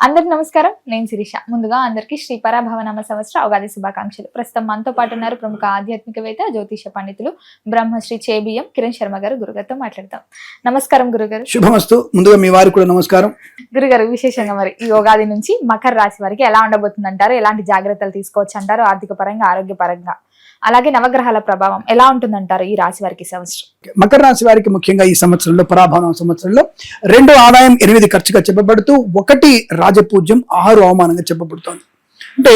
అందరికి నమస్కారం. నేను శిరీష. ముందుగా అందరికీ శ్రీ పరాభవనామ సంవత్సర ఉగాది శుభాకాంక్షలు. ప్రస్తుతం మనతో పాటు ఉన్నారు ప్రముఖ ఆధ్యాత్మికవేత్త, జ్యోతిష పండితులు బ్రహ్మశ్రీ చేబియ్యం కిరణ్ శర్మ గారు. గురుగారితో మాట్లాడతాం. నమస్కారం గురుగారు. శుభమస్తు. ముందుగా మీ వారికి కూడా నమస్కారం. గురుగారు, విశేషంగా మరి ఈ ఉగాది నుంచి మకర రాశి వారికి ఎలా ఉండబోతుంది అంటారు? ఎలాంటి జాగ్రత్తలు తీసుకోవచ్చు అంటారు? ఆర్థిక పరంగా, ఆరోగ్య పరంగా, అలాగే నవగ్రహాల ప్రభావం ఎలా ఉంటుందంటారు ఈ రాశి వారికి సంవత్సరం? మకర రాశి వారికి ముఖ్యంగా ఈ సంవత్సరంలో, పరాభవనం సంవత్సరంలో 2 ఆదాయం 8 ఖర్చుగా చెప్పబడుతూ 1 రాజపూజ్యం 6 అవమానంగా చెప్పబడుతోంది. అంటే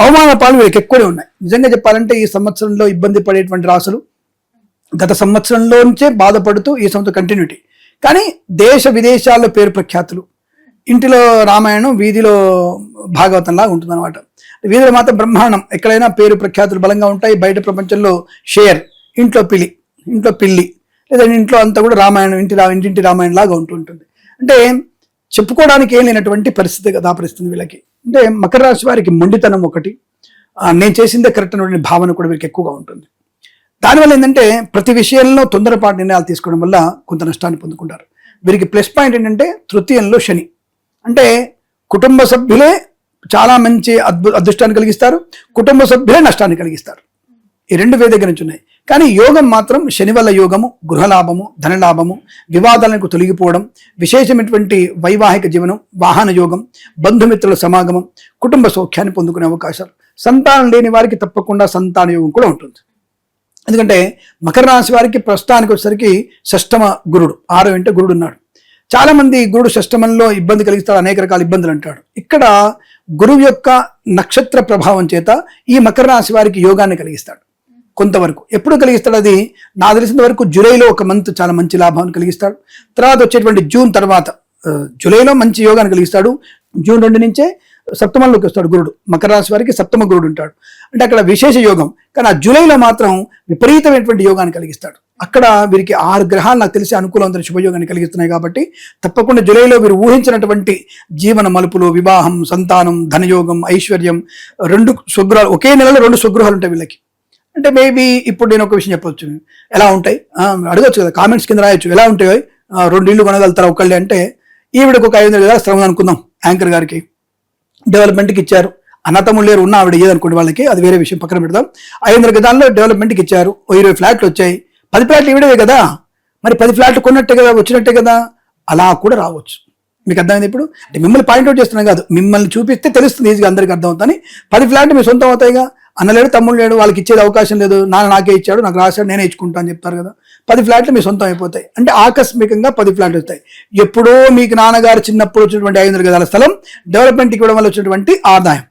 అవమాన పాలు వీరికి ఎక్కువనే ఉన్నాయి. నిజంగా చెప్పాలంటే ఈ సంవత్సరంలో ఇబ్బంది పడేటువంటి రాసులు గత సంవత్సరంలో నుంచే బాధపడుతూ ఈ సంవత్సరం కంటిన్యూటీ. కానీ దేశ విదేశాల్లో పేరు ప్రఖ్యాతులు, ఇంటిలో రామాయణం వీధిలో భాగవతంలాగా ఉంటుంది అనమాట. వీధిలో మాత్రం బ్రహ్మాండం, ఎక్కడైనా పేరు ప్రఖ్యాతులు బలంగా ఉంటాయి. బయట ప్రపంచంలో షేర్, ఇంట్లో పిల్లి లేదా ఇంట్లో అంతా కూడా రామాయణం, ఇంటింటి రామాయణం లాగా ఉంటుంది. అంటే చెప్పుకోవడానికి ఏం లేనటువంటి పరిస్థితి దాపరిస్తుంది వీళ్ళకి. అంటే మకర రాశి వారికి మొండితనం ఒకటి, నేను చేసిందే కరెక్ట్ అనేటువంటి భావన కూడా వీరికి ఎక్కువగా ఉంటుంది. దానివల్ల ఏంటంటే ప్రతి విషయంలో తొందరపాటు నిర్ణయాలు తీసుకోవడం వల్ల కొంత నష్టాన్ని పొందుకుంటారు. వీరికి ప్లస్ పాయింట్ ఏంటంటే తృతీయంలో శని. అంటే కుటుంబ సభ్యులే చాలా మంచి అదృష్టాన్ని కలిగిస్తారు, కుటుంబ సభ్యులే నష్టాన్ని కలిగిస్తారు. ఈ 2 వేద దగ్గర నుంచి ఉన్నాయి. కానీ యోగం మాత్రం శని వల్ల యోగము, గృహలాభము, ధనలాభము, వివాదాలకు తొలగిపోవడం, విశేషమైనటువంటి వైవాహిక జీవనం, వాహన యోగం, బంధుమిత్రుల సమాగమం, కుటుంబ సౌఖ్యాన్ని పొందుకునే అవకాశాలు. సంతానం లేని వారికి తప్పకుండా సంతాన యోగం కూడా ఉంటుంది. ఎందుకంటే మకర రాశి వారికి ప్రస్తుతానికి వచ్చేసరికి 6వ గురుడు, 6వ ఇంట గురుడు ఉన్నాడు. చాలా మంది గురుడు షష్టమంలో ఇబ్బంది కలిగిస్తాడు, అనేక రకాల ఇబ్బందులు అంటాడు. ఇక్కడ గురువు యొక్క నక్షత్ర ప్రభావం చేత ఈ మకర రాశి వారికి యోగాన్ని కలిగిస్తాడు కొంతవరకు. ఎప్పుడు కలిగిస్తాడు? అది నాకు తెలిసినంత వరకు జూలైలో 1 మంత్ చాలా మంచి లాభాన్ని కలిగిస్తాడు. తర్వాత వచ్చేటువంటి జూన్ తర్వాత, జూలైలో మంచి యోగాన్ని కలిగిస్తాడు. జూన్ 2 నుంచే సప్తమంలోకి వస్తాడు గురుడు. మకర రాశి వారికి 7వ గురుడు ఉంటాడు. అంటే అక్కడ విశేష యోగం. కానీ ఆ జూలైలో మాత్రం విపరీతమైనటువంటి యోగాన్ని కలిగిస్తాడు. అక్కడ వీరికి 6 గ్రహాలు నాకు తెలిసి అనుకూలవంతమైన శుభయోగాన్ని కలిగిస్తున్నాయి. కాబట్టి తప్పకుండా జూలైలో వీరు ఊహించినటువంటి జీవన మలుపులు, వివాహం, సంతానం, ధనయోగం, ఐశ్వర్యం, 2 స్వగృహాలు, ఒకే నెలలో 2 స్వగృహాలు ఉంటాయి వీళ్ళకి. అంటే మేబీ ఇప్పుడు నేను ఒక విషయం చెప్పొచ్చు, ఎలా ఉంటాయి అడగచ్చు కదా, కామెంట్స్ కింద రాయొచ్చు. ఎలా ఉంటాయో 2 ఇళ్ళు కొనగలుగుతారా ఒకళ్ళే అంటే, ఈవిడకు ఒక 500 గదాల స్థలం అనుకుందాం, యాంకర్ గారికి డెవలప్మెంట్కి ఇచ్చారు. అన్నతమ్ముళ్ళు లేరు, ఉన్న ఆవిడ ఏదనుకోండి వాళ్ళకి, అది వేరే విషయం, పక్కన పెడదాం. 500 గదాల్లో డెవలప్మెంట్కి ఇచ్చారు. 20 ఫ్లాట్లు వచ్చాయి. 10 ఫ్లాట్లు ఈవిడవే కదా, మరి 10 ఫ్లాట్లు కొన్నట్టే కదా, వచ్చినట్టే కదా. అలా కూడా రావచ్చు. మీకు అర్థమైంది? ఇప్పుడు అంటే మిమ్మల్ని పాయింట్అవుట్ చేస్తున్నాం కాదు, మిమ్మల్ని చూపిస్తే తెలుస్తుంది, ఈజీగా అందరికీ అర్థమవుతుంది. 10 ఫ్లాట్లు మీ సొంతం అవుతాయిగా. అన్నలేడు, తమ్ముడు లేడు, వాళ్ళకి ఇచ్చేది అవకాశం లేదు, నాన్న నాకే ఇచ్చాడు, నాకు రాశాడు, నేనే ఇచ్చుకుంటా అని చెప్తారు కదా. 10 ఫ్లాట్లు మీ సొంతం అయిపోతాయి. అంటే ఆకస్మికంగా 10 ఫ్లాట్లు వస్తాయి. ఎప్పుడో మీకు నాన్నగారు చిన్నప్పుడు వచ్చినటువంటి 500 గదాల స్థలం డెవలప్మెంట్కి ఇవ్వడం వల్ల వచ్చినటువంటి ఆదాయం.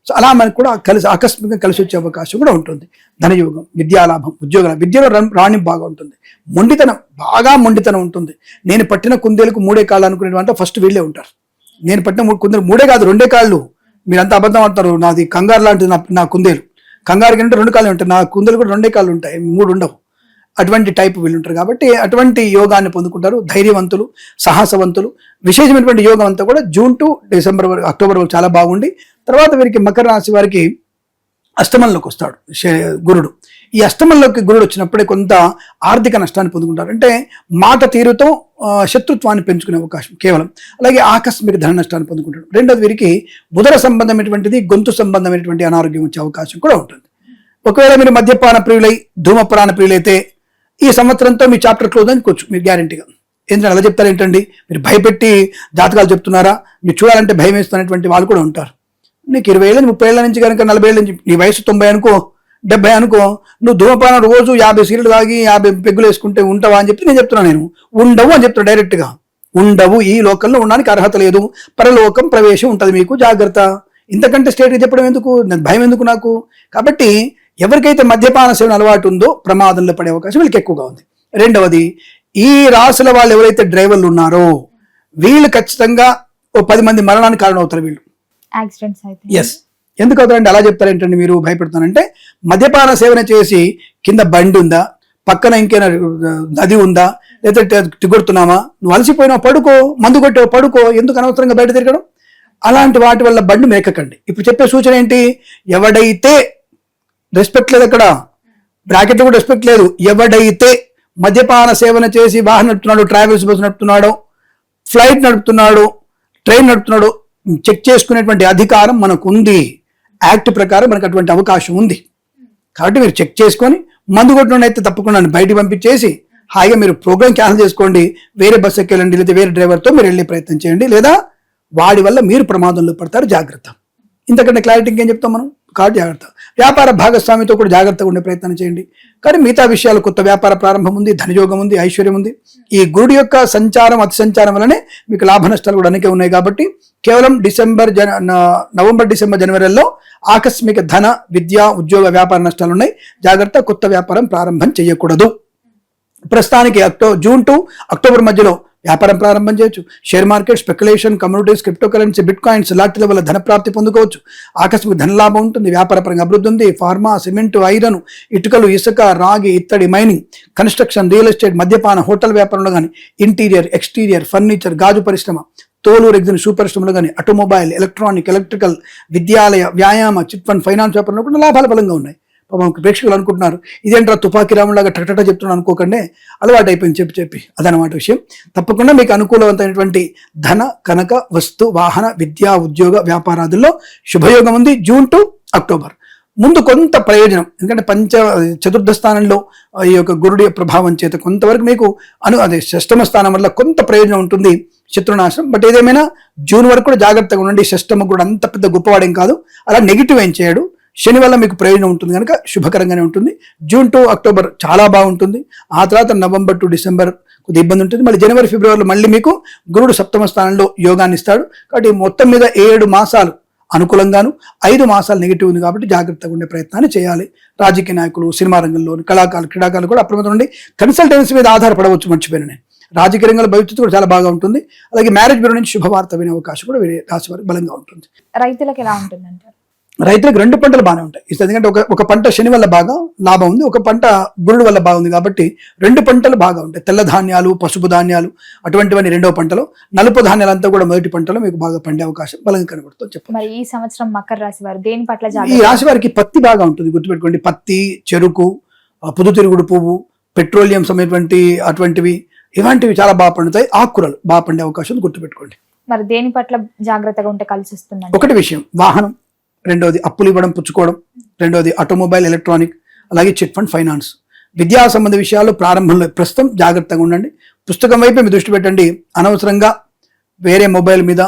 సో అలా మనకు కూడా ఆకస్మికంగా కలిసి వచ్చే అవకాశం కూడా ఉంటుంది. ధనయోగం, విద్యాలాభం, ఉద్యోగాలు, విద్యలో రాణింపు బాగా ఉంటుంది. మొండితనం, బాగా మొండితనం ఉంటుంది. నేను పట్టిన కుందేలకు 3 కాళ్ళు అనుకునేటువంటి ఫస్ట్ వీళ్ళే ఉంటారు. నేను పట్టిన కుందేలు 3 కాదు 2 కాళ్ళు. మీరంతా అబద్ధం ఆడతారు. నాది కంగారు లాంటిది నా కుందేలు. కంగారు కంటే 2 కాళ్ళు ఉంటాయి, నా కుందేలు కూడా 2 కాళ్ళు ఉంటాయి, 3 ఉండవు. అటువంటి టైప్ వీళ్ళు ఉంటారు. కాబట్టి అటువంటి యోగాన్ని పొందుకుంటారు. ధైర్యవంతులు, సాహసవంతులు. విశేషమైనటువంటి యోగం అంతా కూడా జూన్ టు డిసెంబర్ వరకు, అక్టోబర్ వరకు చాలా బాగుండి, తర్వాత వీరికి మకర రాశి వారికి అష్టమంలోకి వస్తాడు గురుడు. ఈ అష్టమంలోకి గురుడు వచ్చినప్పుడే కొంత ఆర్థిక నష్టాన్ని పొందుకుంటారు. అంటే మాట తీరుతో శత్రుత్వాన్ని పెంచుకునే అవకాశం కేవలం. అలాగే ఆకస్మిక ధన నష్టాన్ని పొందుకుంటాడు. రెండోది వీరికి ఉదర సంబంధమైనటువంటిది, గొంతు సంబంధమైనటువంటి అనారోగ్యం వచ్చే అవకాశం కూడా ఉంటుంది. ఒకవేళ మీరు మద్యపాన ప్రియులై, ధూమపాన ప్రియులైతే ఈ సంవత్సరంతో మీ చాప్టర్ క్లోజ్ అనుకోవచ్చు మీరు గ్యారంటీగా. ఎందుకంటే అలా చెప్తారు ఏంటండి, మీరు భయపెట్టి జాతకాలు చెప్తున్నారా, మీరు చూడాలంటే భయం వేస్తున్నటువంటి వాళ్ళు కూడా ఉంటారు. నీకు 20 ఏళ్ళ 30 ఏళ్ళ నుంచి కనుక 40 ఏళ్ళ నుంచి, నీ వయసు 90 అనుకో, 70 అనుకో, నువ్వు ధూమపానం రోజు 50 సీట్లు తాగి 50 పెగ్గులు వేసుకుంటే ఉంటావా అని చెప్పి నేను చెప్తున్నాను. నేను ఉండవు అని చెప్తాను డైరెక్ట్గా. ఉండవు, ఈ లోకంలో ఉండడానికి అర్హత లేదు, పరలోకం ప్రవేశం ఉంటుంది మీకు, జాగ్రత్త. ఇంతకంటే స్టేట్గా చెప్పడం ఎందుకు, భయం ఎందుకు నాకు? కాబట్టి ఎవరికైతే మద్యపాన సేవన అలవాటు ఉందో ప్రమాదంలో పడే అవకాశం వీళ్ళకి ఎక్కువగా ఉంది. రెండవది, ఈ రాసుల వాళ్ళు ఎవరైతే డ్రైవర్లు ఉన్నారో వీళ్ళు ఖచ్చితంగా 10 మంది మరణానికి కారణం అవుతారు వీళ్ళు. ఎస్, ఎందుకు అవుతారంటే అలా చెప్తారేంటండి మీరు భయపెడతానంటే, మద్యపాన సేవన చేసి కింద బండి ఉందా, పక్కన ఇంకేనా నది ఉందా, లేదా తిగొడుతున్నామా, నువ్వు అలసిపోయినావు పడుకో, మందు కొట్టావు పడుకో, ఎందుకు అనవసరంగా బయట తిరగడం? అలాంటి వాటి వల్ల బండి మేకకండి. ఇప్పుడు చెప్పే సూచన ఏంటి, ఎవడైతే రెస్పెక్ట్ లేదు, అక్కడ బ్రాకెట్ కూడా రెస్పెక్ట్ లేదు, ఎవడైతే మద్యపాన సేవన చేసి వాహనం నడుపుతున్నాడు, ట్రావెల్స్ బస్సు నడుపుతున్నాడో, ఫ్లైట్ నడుపుతున్నాడు, ట్రైన్ నడుపుతున్నాడు, చెక్ చేసుకునేటువంటి అధికారం మనకు ఉంది. యాక్ట్ ప్రకారం మనకు అటువంటి అవకాశం ఉంది. కాబట్టి మీరు చెక్ చేసుకొని మందు కొట్టడం అయితే తప్పకుండా బయటికి పంపించేసి హాయిగా మీరు ప్రోగ్రామ్ క్యాన్సిల్ చేసుకోండి, వేరే బస్సు ఎక్కి వెళ్ళండి, లేదా వేరే డ్రైవర్తో మీరు వెళ్ళే ప్రయత్నం చేయండి, లేదా వాడి వల్ల మీరు ప్రమాదంలో పడతారు, జాగ్రత్త. ఇంతకంటే క్లారిటీ ఇంకేం చెప్తాం మనం? కాబట్టి జాగ్రత్త. వ్యాపార భాగస్వామితో కూడా జాగ్రత్తగా ఉండే ప్రయత్నం చేయండి. కానీ మిగతా విషయాలు, కొత్త వ్యాపార ప్రారంభం ఉంది, ధనయోగం ఉంది, ఐశ్వర్యం ఉంది. ఈ గురుడు యొక్క సంచారం, అతి సంచారం వల్లనే మీకు లాభ నష్టాలు కూడా అనేక ఉన్నాయి. కాబట్టి కేవలం నవంబర్, డిసెంబర్, జనవరిలో ఆకస్మిక ధన, విద్య, ఉద్యోగ, వ్యాపార నష్టాలు ఉన్నాయి. జాగ్రత్త. కొత్త వ్యాపారం ప్రారంభం చేయకూడదు. ప్రస్తుతానికి జూన్ టు అక్టోబర్ మధ్యలో వ్యాపారం ప్రారంభం చేయొచ్చు. Share market, speculation, communities, crypto currency, bit coins లాంటి వల్ల ధన ప్రాప్తి పొందుకోవచ్చు. ఆకస్మిక ధనలాభం ఉంటుంది. వ్యాపార పరంగా అభివృద్ధి ఉంది. ఫార్మా, సిమెంట్, ఐరన్, ఇటుకలు, ఇసుక, రాగి, ఇత్తడి, మైనింగ్, కన్స్ట్రక్షన్, రియల్ ఎస్టేట్, మద్యపాన, హోటల్ వ్యాపారంలో కానీ, ఇంటీరియర్, ఎక్స్టీరియర్, ఫర్నిచర్, గాజు పరిశ్రమ, తోలు రెగ్జిన్ షూ పరిశ్రమలో కానీ, ఆటోమొబైల్, ఎలక్ట్రానిక్, ఎలక్ట్రికల్, విద్యాలయ, వ్యాయామ, చిట్ ఫండ్, ఫైనాన్స్ వ్యాపారంలో కూడా లాభాలు బలంగా ఉన్నాయి. ప్రేక్షకులు అనుకుంటున్నారు ఇదేంట్రా తుపాకీ రాములాగా టకటట చెప్తున్నాను అనుకోకండి, అలవాటు అయిపోయింది చెప్పి అదనమాట విషయం. తప్పకుండా మీకు అనుకూలవంతమైనటువంటి ధన, కనక, వస్తు, వాహన, విద్యా, ఉద్యోగ, వ్యాపారాదుల్లో శుభయోగం ఉంది. జూన్ టు అక్టోబర్ ముందు కొంత ప్రయోజనం, ఎందుకంటే చతుర్థ స్థానంలో ఈ యొక్క గురుడి ప్రభావం చేత కొంతవరకు మీకు షష్టమ స్థానం వల్ల కొంత ప్రయోజనం ఉంటుంది, శత్రునాశనం. బట్ ఏదేమైనా జూన్ వరకు కూడా జాగ్రత్తగా ఉండండి. షష్టమ కూడా అంత పెద్ద గొప్పవాడేం కాదు, అలా నెగిటివ్ ఏం చేయడు. శని వల్ల మీకు ప్రయోజనం ఉంటుంది కనుక శుభకరంగానే ఉంటుంది. జూన్ టు అక్టోబర్ చాలా బాగుంటుంది. ఆ తర్వాత నవంబర్ టు డిసెంబర్ కొద్దిగా ఇబ్బంది ఉంటుంది. మళ్ళీ జనవరి, ఫిబ్రవరిలో మళ్ళీ మీకు గురుడు సప్తమ స్థానంలో యోగాన్ని ఇస్తాడు. కాబట్టి మొత్తం మీద 7 మాసాలు అనుకూలంగాను, 5 మాసాలు నెగిటివ్ ఉంది. కాబట్టి జాగ్రత్తగా ఉండే ప్రయత్నాన్ని చేయాలి. రాజకీయ నాయకులు, సినిమా రంగంలో, కళాకారులు, క్రీడాకారులు కూడా అప్రమత్తం ఉండి కన్సల్టెన్సీ మీద ఆధారపడవచ్చు. మర్చిపోయిన నేను రాజకీయ రంగంలో భవిష్యత్తు కూడా చాలా బాగా ఉంటుంది. అలాగే మ్యారేజ్ బ్యూరో నుంచి శుభవార్త వినే అవకాశం కూడా రాశి వారికి బలంగా ఉంటుంది. రైతులకు ఎలా ఉంటుందంటారు? రైతులకు 2 పంటలు బాగానే ఉంటాయి. ఎందుకంటే ఒక పంట శని వల్ల బాగా లాభం ఉంది, ఒక పంట గురుడు వల్ల బాగుంది. కాబట్టి 2 పంటలు బాగా ఉంటాయి. తెల్ల ధాన్యాలు, పసుపు ధాన్యాలు అటువంటివన్నీ 2వ పంటలో, నలుపు ధాన్యాలంతా కూడా మొదటి పంటలో మీకు బాగా పండే అవకాశం బలంగా కనబడుతుంది చెప్పండి. మరి ఈ సంవత్సరం మకర రాశి వారు దేని పట్ల ఈ రాశి వారికి పత్తి బాగా ఉంటుంది, గుర్తుపెట్టుకోండి. పత్తి, చెరుకు, పొద్దుతిరుగుడు పువ్వు, పెట్రోలియం సమయటువంటి అటువంటివి, ఇలాంటివి చాలా బాగా పండుతాయి. ఆకుకూరలు బాగా పండే అవకాశం గుర్తుపెట్టుకోండి. మరి దేని పట్ల జాగ్రత్తగా ఉంటే కలిసి వస్తుంది? ఒకటి విషయం వాహనం, రెండవది అప్పులు ఇవ్వడం, పుచ్చుకోవడం, రెండవది ఆటోమొబైల్, ఎలక్ట్రానిక్, అలాగే చిట్ ఫండ్, ఫైనాన్స్. విద్యా సంబంధ విషయాలు ప్రారంభంలో ప్రస్తుతం జాగ్రత్తగా ఉండండి. పుస్తకం వైపే మీ దృష్టి పెట్టండి. అనవసరంగా వేరే మొబైల్ మీద,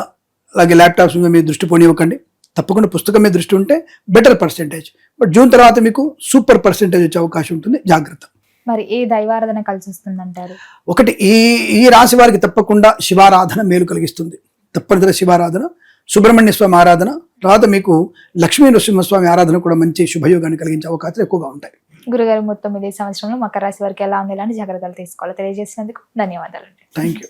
అలాగే ల్యాప్టాప్స్ మీద మీరు దృష్టి పోనివ్వకండి. తప్పకుండా పుస్తకం మీద దృష్టి ఉంటే బెటర్ పర్సెంటేజ్. బట్ జూన్ తర్వాత మీకు సూపర్ పర్సెంటేజ్ వచ్చే అవకాశం ఉంటుంది, జాగ్రత్త. మరి ఏ దైవారాధన కలిసి వస్తుంది అంటారు? ఒకటి ఈ రాశి వారికి తప్పకుండా శివారాధన మేలు కలిగిస్తుంది. తప్పనిసరి శివారాధన, సుబ్రహ్మణ్య స్వామి ఆరాధన, తర్వాత మీకు లక్ష్మీ నరసింహస్వామి ఆరాధన కూడా మంచి శుభయోగాన్ని కలిగించే అవకాశాలు ఎక్కువగా ఉంటాయి. గురుగారు, మొత్తం ఇదే సంవత్సరంలో మకర రాశి వారికి ఎలా ఉంది, ఎలాంటి జాగ్రత్తలు తీసుకోవాలో తెలియజేసినందుకు ధన్యవాదాలు. Thank you.